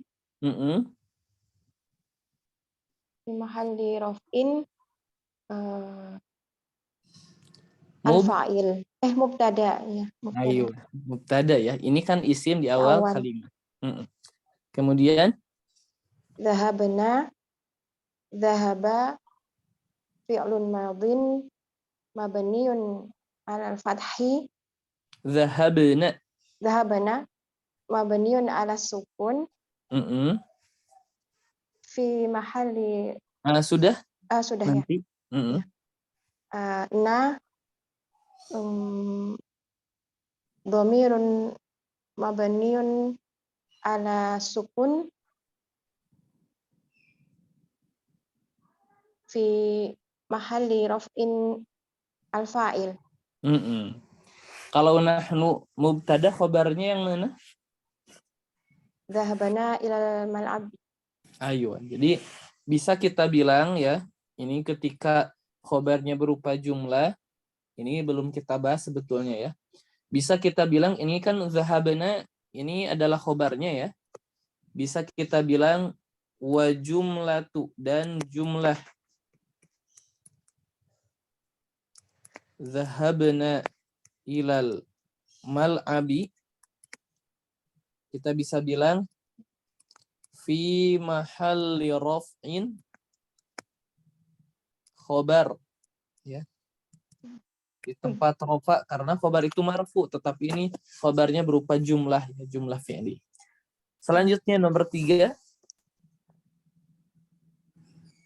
Fi mahalli raf'in al-fa'il. Mubtada ya. Ayo, mubtada ya. Ini kan isim di awal kalimat. Kemudian dhahabna, dhahaba fi'lun madhin mabniun ala al-fathi. dhahabna mabniun ala sukun. Fi mahalli sudah? Sudah nanti. Ya. Dhamirun mabniun ala sukun fi mahalli raf'in al-fa'il. Kalau nahnu mubtada, khobarnya yang mana? Dhahabana ilal mal'ab. Ayo, jadi bisa kita bilang ya, ini ketika khobarnya berupa jumlah, ini belum kita bahas sebetulnya ya. Bisa kita bilang ini kan dhahabana, ini adalah khobarnya ya. Bisa kita bilang wa jumlatu, dan jumlah dhahabna ilal mal'abi, kita bisa bilang fi mahalli raf'in khobar ya, di tempat rafa, karena khobar itu marfu, tetapi ini khobarnya berupa jumlah ya, jumlah fi'li. Selanjutnya nomor 3.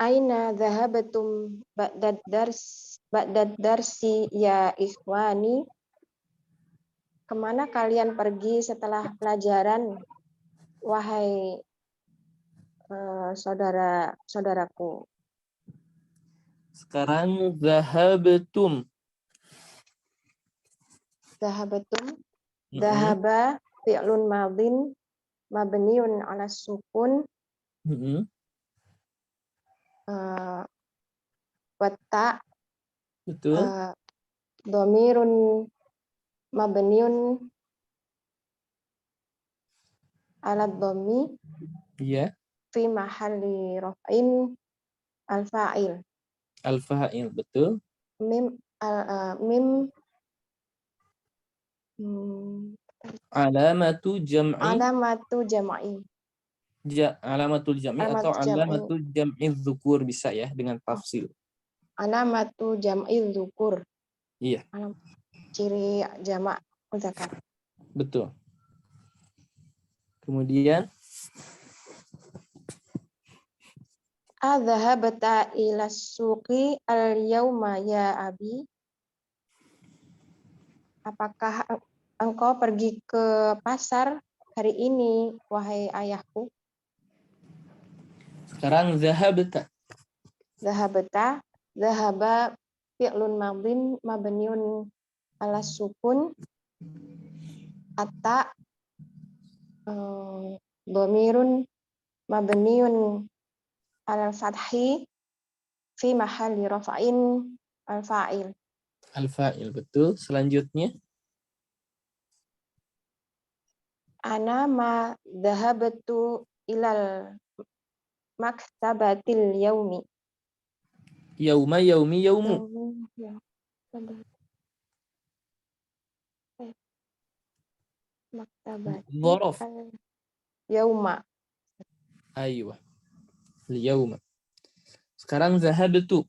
Aina dhahabatum ba'dad darsi ya ikhwani. Kemana kalian pergi setelah pelajaran, wahai saudara-saudaraku? Sekarang dhahabatum. Dhahaba fi'lun madhin mabniun ala sukun. Wata. Betul. Dhamirun mabniun ala dhammi. Iya. Fi mahalli raf'in al-fa'il. Al-fa'il, betul. Alamatu jam'i. Alamatul jam'i atau alamatul jam'i dzukur, bisa ya dengan tafsil. Alamatul jam'i dzukur. Iya. Ciri jamak muzakkar. Betul. Kemudian adzahabta ila suqi al-yauma ya abi. Apakah engkau pergi ke pasar hari ini, wahai ayahku? Sekarang zahabta. Zahaba fi'lun madhin mabniun ala sukun. Atta dhamirun mabniun ala fathi fi mahalli rafa'in al-fa'il. Al-fa'il, betul. Selanjutnya Ana ma dhahabtu ilal maktabatil yaumi. Yaumi. Maktabati Dhorof. yauma. Aywa. Al-yawma. Sekarang zahabtu.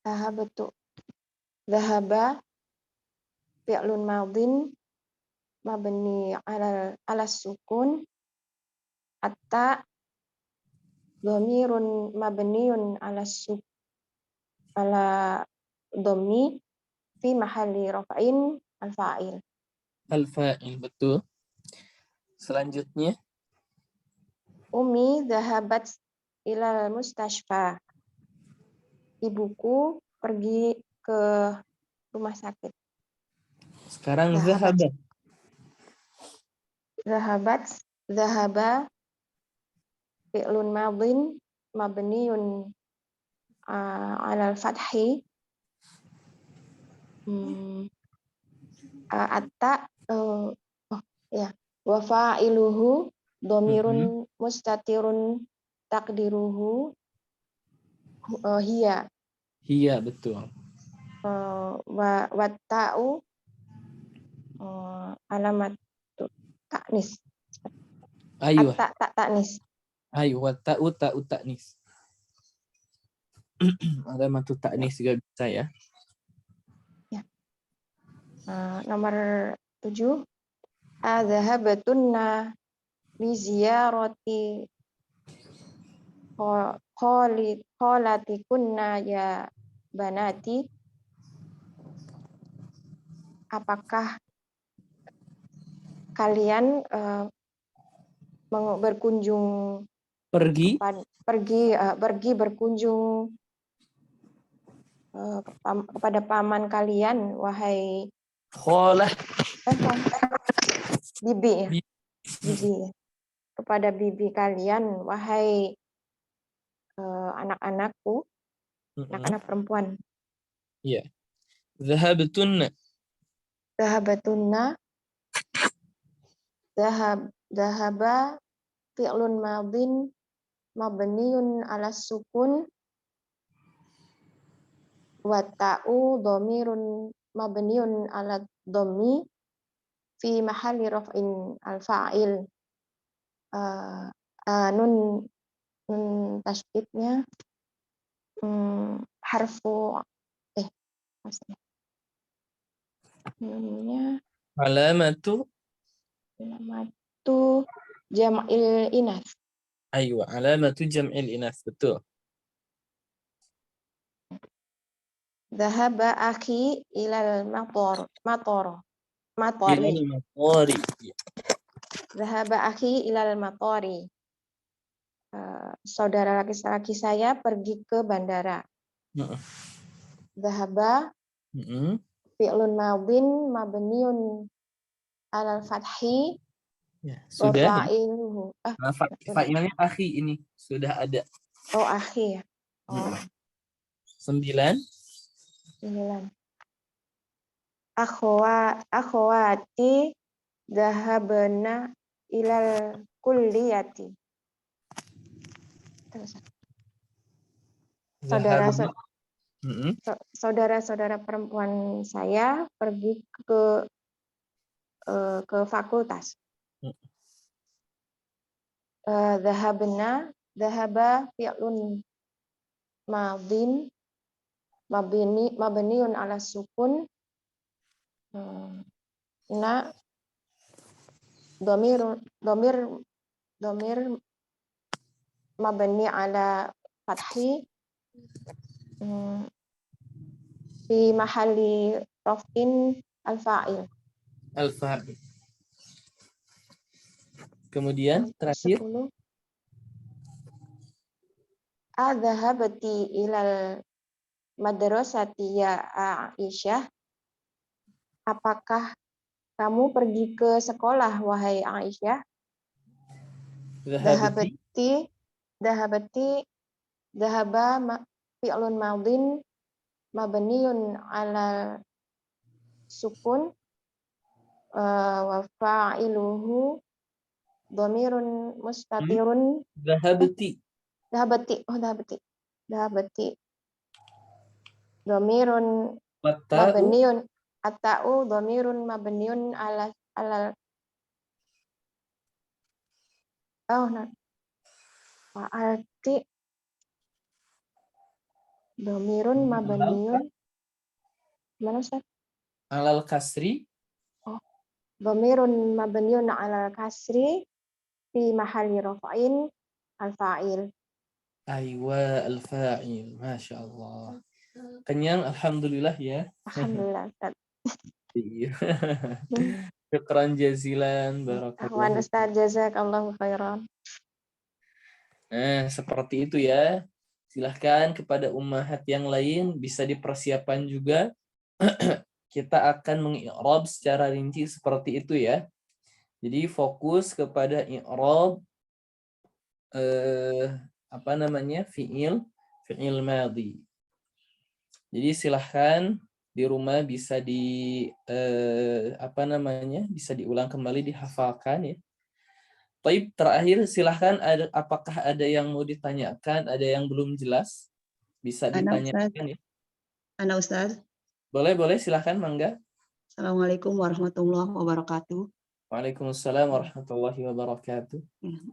Dhahabtu. Dhahaba fi'lun madin mabni ala sukun. Atta dhamirun mabniun ala dhammi fi mahalli raf'in al-fa'il. Al-fa'il, betul. Selanjutnya. Umi dhahabat ilal mustashfa. Ibuku pergi ke rumah sakit. Sekarang Dhahabat. zahabat. Dhahaba fi'lun madin mabniun ala al-fathi. Atta wa fa'iluhu dhamirun mustatirun takdiruhu hiya. Iya, betul. Wa ta'u alamat taknis. Aywa. Taknis. Aywa, ta'u ta'nis. Alamat ta'nis juga bisa ya. Nomor 7. Adhahabatunna li ziyarati kholatikunna ya banati. Apakah kalian berkunjung Pergi. pergi berkunjung kepada paman kalian, wahai Kholah. bibi ya. Bibi ya. Kepada bibi kalian, wahai anak-anakku, anak-anak perempuan. Iya. Zahabtunna. Dhahabatunna. Dhahaba fi'lun madin mabniun ala sukun. Wa ta'u dhamirun mabniun ala dhammi fi mahalli raf'in al-fa'il. Nun tasydidnya harfu maksudnya nunnya Alamatu jam'il inas. Aywa, alamatu jam'il inas, betul. Dhahaba akhi ilal matori. Ilal matori. Dhahaba akhi ilal matori. Saudara laki-laki saya pergi ke bandara. Dhahaba fi'lun madin mabniun alal fathi. Ya, sudah. Fa'iluhu. Fa'ilnya akhi ini sudah ada. Oh, akhi ya. 9. Akhwati dhahabna ilal kulliyati. Saudara-saudara perempuan saya pergi ke fakultas. Dhahaba fi'lun madin mabniun ala sukun. Domir mabni ala fathi fi mahalli raf'in al-fa'il. Al-fa'il. Kemudian terakhir. 10. Adhahabati ilal madrasati ya Aisyah. Apakah kamu pergi ke sekolah, wahai Aisyah? Dhahaba fi'lun madin mabniun ala sukun wa fa'iluhu dhamirun mustatirun. Dhahabati dhamirun mabniun ata'u dhamirun mabniun ala Fa'alti domirun mabniun. Gimana Ustaz? Alal kasri. Domirun mabniun alal kasri fi mahalli rafa'in al-fa'il. Aywa al-fa'il. Masya Allah. Kenyang, alhamdulillah ya. Alhamdulillah Ustaz. Iya. Syukran jazilan. Ahwan Barakallahu. Ustaz, jazakallahu khairan. Nah, seperti itu ya. Silahkan kepada ummahat yang lain bisa dipersiapkan juga. Kita akan mengi'rab secara rinci seperti itu ya. Jadi fokus kepada i'rab fi'il madhi. Jadi silahkan di rumah bisa bisa diulang kembali, dihafalkan ya. Baik, terakhir silahkan apakah ada yang mau ditanyakan, ada yang belum jelas? Bisa ditanyakan ya. Ana Ustaz. Boleh, silahkan Mangga. Assalamualaikum warahmatullahi wabarakatuh. Waalaikumsalam warahmatullahi wabarakatuh.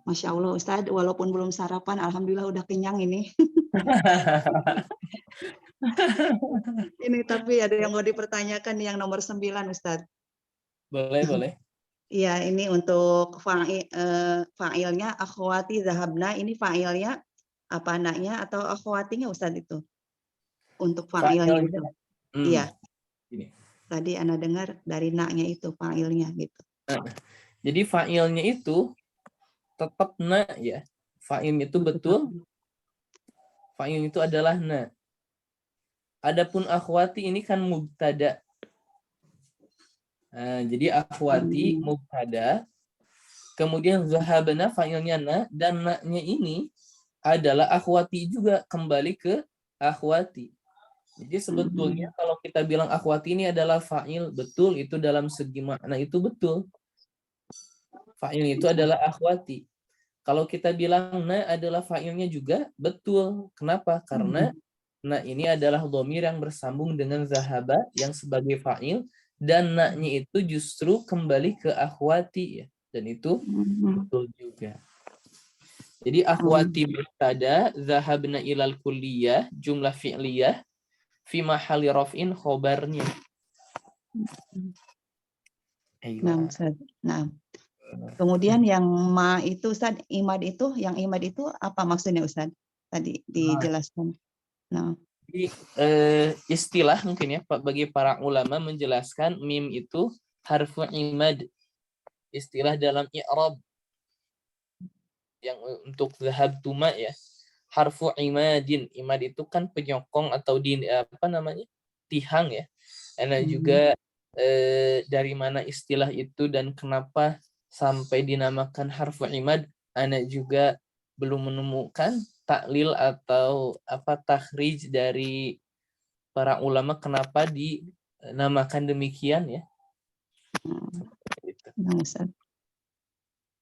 Masya Allah Ustaz, walaupun belum sarapan, alhamdulillah udah kenyang ini. Ini tapi ada yang mau dipertanyakan yang nomor 9 Ustaz. Boleh. Iya, ini untuk fa'ilnya akhwati zahabna, ini fa'ilnya apa anaknya atau akhwatinya Ustaz itu? Untuk fa'ilnya itu. Iya. Ini. Tadi Ana dengar dari naknya itu fa'ilnya gitu. Jadi fa'ilnya itu tetap na ya. Fa'il itu betul. Fa'il itu adalah na. Adapun akhwati ini kan mubtada. Nah, jadi akhwati mubtada. Kemudian zahabna fa'ilnya na, dan na-nya ini adalah akhwati juga, kembali ke akhwati. Jadi sebetulnya kalau kita bilang akhwati ini adalah fa'il, betul, itu dalam segi makna itu betul. Fa'il itu adalah akhwati. Kalau kita bilang na adalah fa'ilnya juga betul. Kenapa? Karena na ini adalah dhamir yang bersambung dengan zahaba yang sebagai fa'il, dan na-nya itu justru kembali ke akhwati ya. Dan itu betul juga. Jadi akhwati mubtada, zahabna ilal kulliyah, jumlah fi'liyah, fi mahalli raf'in khobarnya. Nah, Ustaz. Nah. Kemudian yang ma itu Ustaz, imad itu, yang imad itu apa maksudnya Ustaz? Tadi dijelaskan. Nah. Jadi, istilah mungkin ya bagi para ulama menjelaskan mim itu harfu imad. Istilah dalam i'rab yang untuk zahab tuma ya. Harfu imadin. Imad itu kan penyokong atau tihang ya. Ada juga dari mana istilah itu dan kenapa sampai dinamakan harfu imad, ana juga belum menemukan taklil atau takhrij dari para ulama kenapa dinamakan demikian ya.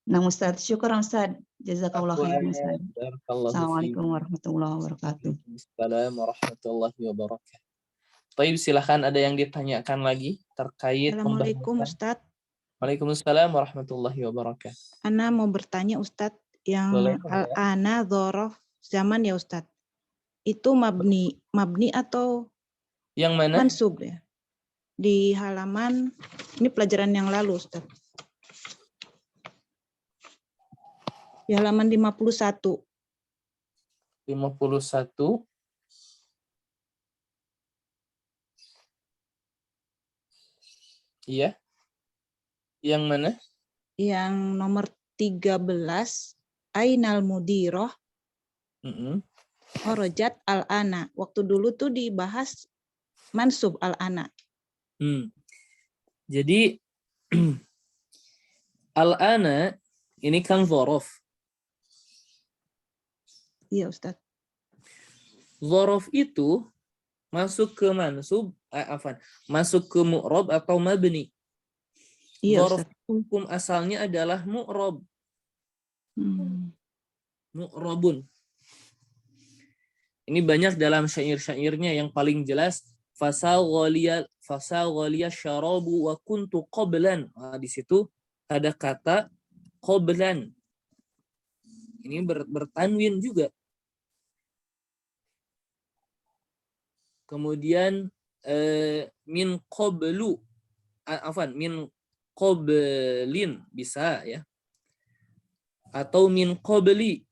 Nah Ustaz, syukur Ustaz. Jazakallah khairan Ustaz. Assalamualaikum warahmatullahi wabarakatuh. Assalamualaikum warahmatullahi wabarakatuh. Baik, silakan ada yang ditanyakan lagi terkait Assalamualaikum Ustaz. Waalaikumsalam warahmatullahi wabarakatuh. Ana mau bertanya Ustaz, yang al-ana dzaraf zaman ya Ustaz. Itu mabni atau yang mana? Mansub ya. Di halaman ini pelajaran yang lalu Ustaz. Di halaman 51. 51. Iya. Yang mana? Yang nomor 13, Ainal Mudiroh, Horojat al-ana. Waktu dulu tuh dibahas mansub al-ana. Jadi al-ana ini kan dzaraf. Iya Ustaz. Dzaraf itu masuk ke mansub, masuk ke mu'rab atau mabni. Dzaraf hukum asalnya adalah mu'rab. Mu'rabun. Ini banyak dalam syair-syairnya, yang paling jelas fasawaliya syarabu wa kuntu qablan. Di situ ada kata qablan. Ini bertanwin juga. Kemudian min qablu, min qablin bisa ya. Atau min qabli.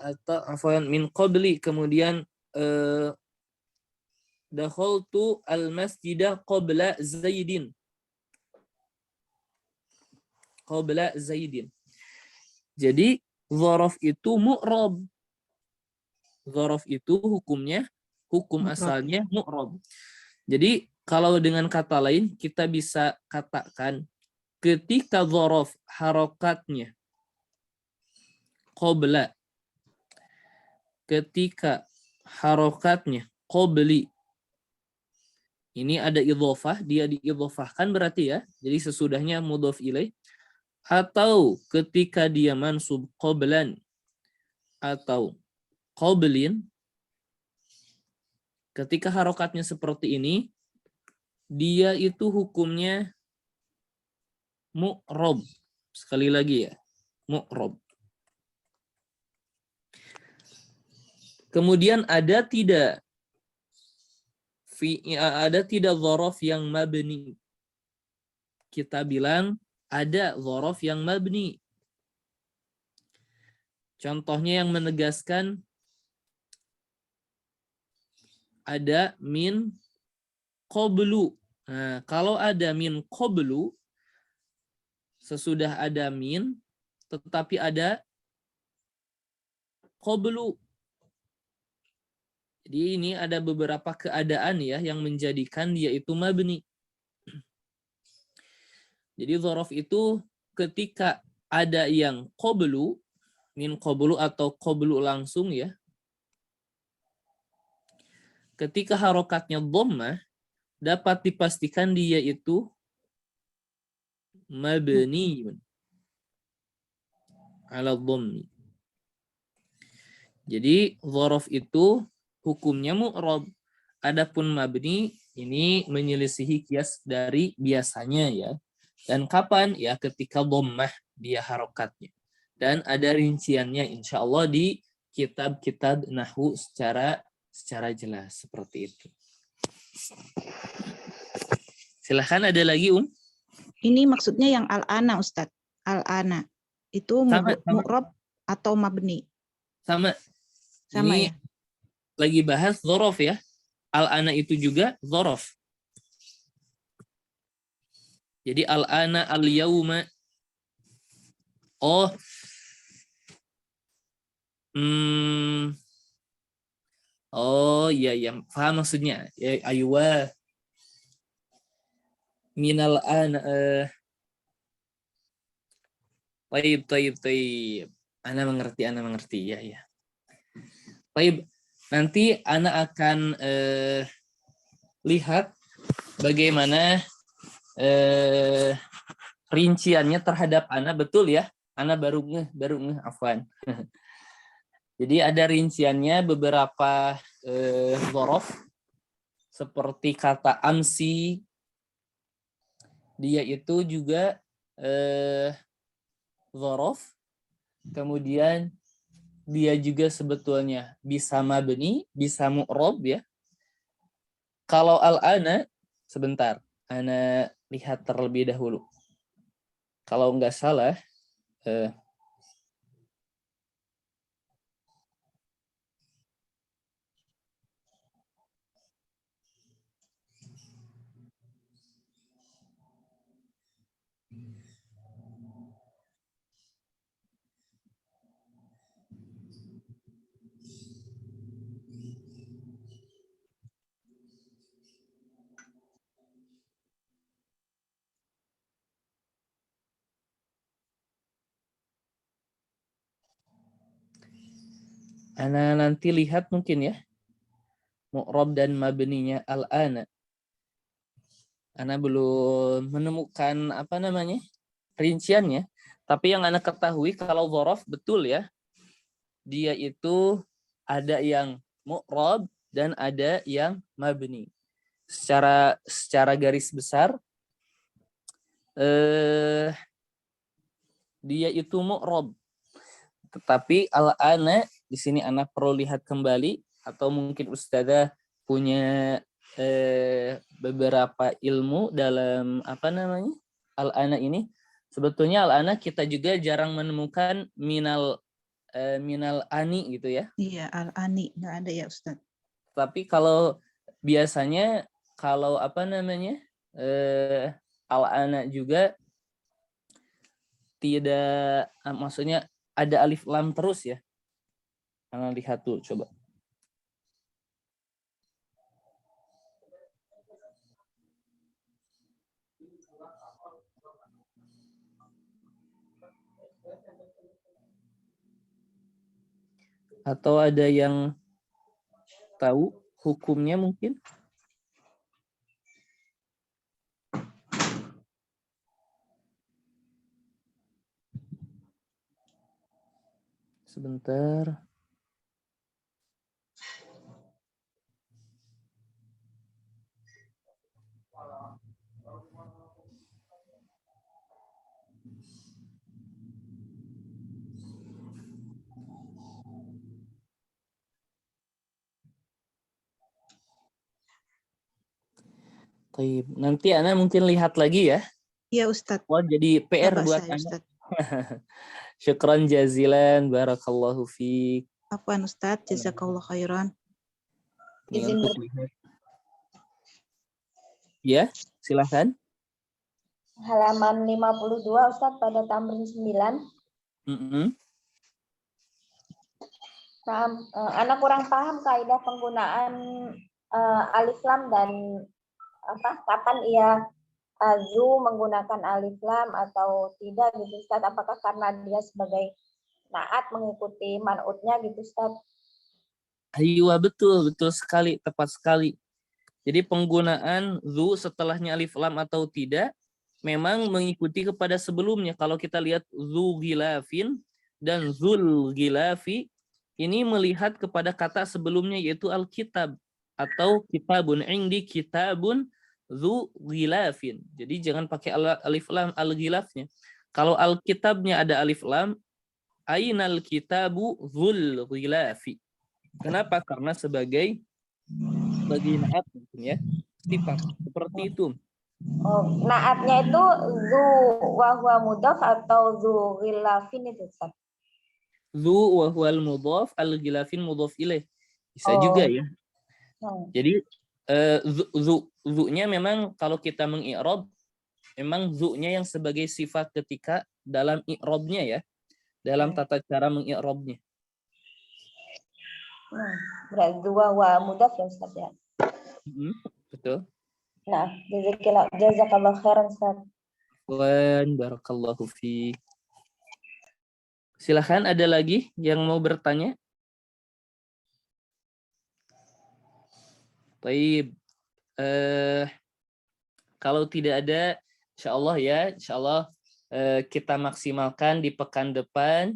Atau min qabli, kemudian dakhaltu al-masjidah qabla Zaidin. Qabla Zaidin. Jadi dzaraf itu mu'rab. Dzaraf itu hukumnya, hukum asalnya mu'rab. Jadi kalau dengan kata lain kita bisa katakan ketika dzaraf harokatnya qabla, ketika harokatnya qabli, ini ada idhofah, dia diidhofahkan berarti ya, jadi sesudahnya mudhof ilaih, atau ketika dia mansub qablan atau qablin, ketika harokatnya seperti ini, dia itu hukumnya mu'rob. Sekali lagi ya, mu'rob. Kemudian ada tidak dzaraf yang mabni? Kita bilang ada dzaraf yang mabni. Contohnya yang menegaskan ada min qablu. Nah, kalau ada min qablu, sesudah ada min, tetapi ada qablu. Jadi ini ada beberapa keadaan ya yang menjadikan dia itu mabni. Jadi dzaraf itu ketika ada yang qablu, min qablu atau qablu langsung ya. Ketika harokatnya dhammah, dapat dipastikan dia itu mabniun ala dhammi. Jadi dzaraf itu hukumnya mu'rab. Adapun mabni ini menyelisihi kias dari biasanya ya. Dan kapan? Ya ketika dhammah dia harokatnya. Dan ada rinciannya insyaallah di kitab-kitab nahwu secara jelas seperti itu. Silahkan, ada lagi Ini maksudnya yang al-ana Ustadz. Al-ana. Itu mu'rab atau mabni? Sama Sama ini ya? Lagi bahas dzaraf ya. Al-ana itu juga dzaraf. Jadi al-ana, al-yauma. Oh. Oh iya, paham maksudnya. Ya, aywa. Minal an. Taib. Ana mengerti. Ya. Taib. Nanti Ana akan lihat bagaimana rinciannya terhadap Ana, betul ya? Ana baru ngeh, afwan. Jadi ada rinciannya beberapa dzaraf seperti kata amsi, dia itu juga dzaraf. Kemudian dia juga sebetulnya bisa mabni, bisa mu'rab ya. Kalau al-ana, sebentar, Ana lihat terlebih dahulu. Kalau nggak salah, Ana nanti lihat mungkin ya, mu'rab dan mabninya al-ana. Ana belum menemukan rinciannya. Tapi yang Ana ketahui kalau dzaraf betul ya, dia itu ada yang mu'rab dan ada yang mabni. Secara garis besar, dia itu mu'rab. Tetapi al-ana di sini anak perlu lihat kembali, atau mungkin ustadzah punya beberapa ilmu dalam al-ana ini. Sebetulnya al-ana kita juga jarang menemukan minal ani gitu ya. Iya, al-ani nggak ada ya Ustadz. Tapi kalau biasanya kalau al-ana juga tidak, maksudnya ada alif lam terus ya. Anda lihat tuh coba. Atau ada yang tahu hukumnya mungkin? Sebentar. Nanti Ana mungkin lihat lagi ya. Iya Ustadz. Wah, jadi PR Coba buat saya, Ana. Ustadz. Syukran jazilan, barakallahu fiik. Apaan Ustadz? Jazakallah khairan. Ini untuk lihat. Ya, silakan. Halaman 52 Ustadz pada tamrin 9. Anak kurang paham kaidah penggunaan alif lam dan kapan ia zu menggunakan alif lam atau tidak gitu Ustaz. Apakah karena dia sebagai naat mengikuti man'utnya gitu Ustaz? Ayo, betul sekali, tepat sekali. Jadi penggunaan zu setelahnya alif lam atau tidak memang mengikuti kepada sebelumnya. Kalau kita lihat zu gilafin dan zul gilafi, ini melihat kepada kata sebelumnya yaitu al-kitab atau kitabun, indi kitabun zu gilafin. Jadi jangan pakai alif lam al-gilafnya. Kalau al-kitabnya ada alif lam, ainal kitabu zul gilafi. Kenapa? Karena sebagai naat mungkin ya. Sifat seperti itu. Oh, naatnya itu zu wa huwa mudhaf atau zu ghilafin itu Ustaz? Zu wa huwal mudhaf, al-ghilafin mudhaf ilaih. Bisa juga ya. Jadi zu-nya memang kalau kita mengi'rab memang zu-nya yang sebagai sifat ketika dalam i'rabnya ya. Dalam tata cara mengi'rabnya. Berarti zu wa huwa mudhaf ya Ustaz ya. Betul. Nah, jazakallah khairan Ustaz. Barakallahu fi. Silakan, ada lagi yang mau bertanya? Baik. Kalau tidak ada, insyaallah kita maksimalkan di pekan depan.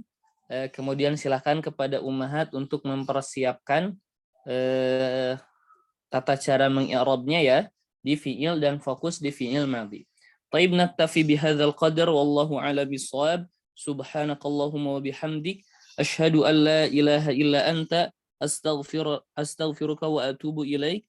Kemudian silakan kepada ummahat untuk mempersiapkan tata cara mengi'rabnya ya di fi'il dan fokus di fi'il madhi. Taib, naktafi bihadzal qadar wallahu a'lam bissawab. Subhanakallahumma wa bihamdik asyhadu an la ilaha illa anta astaghfiruka wa atubu ilaik.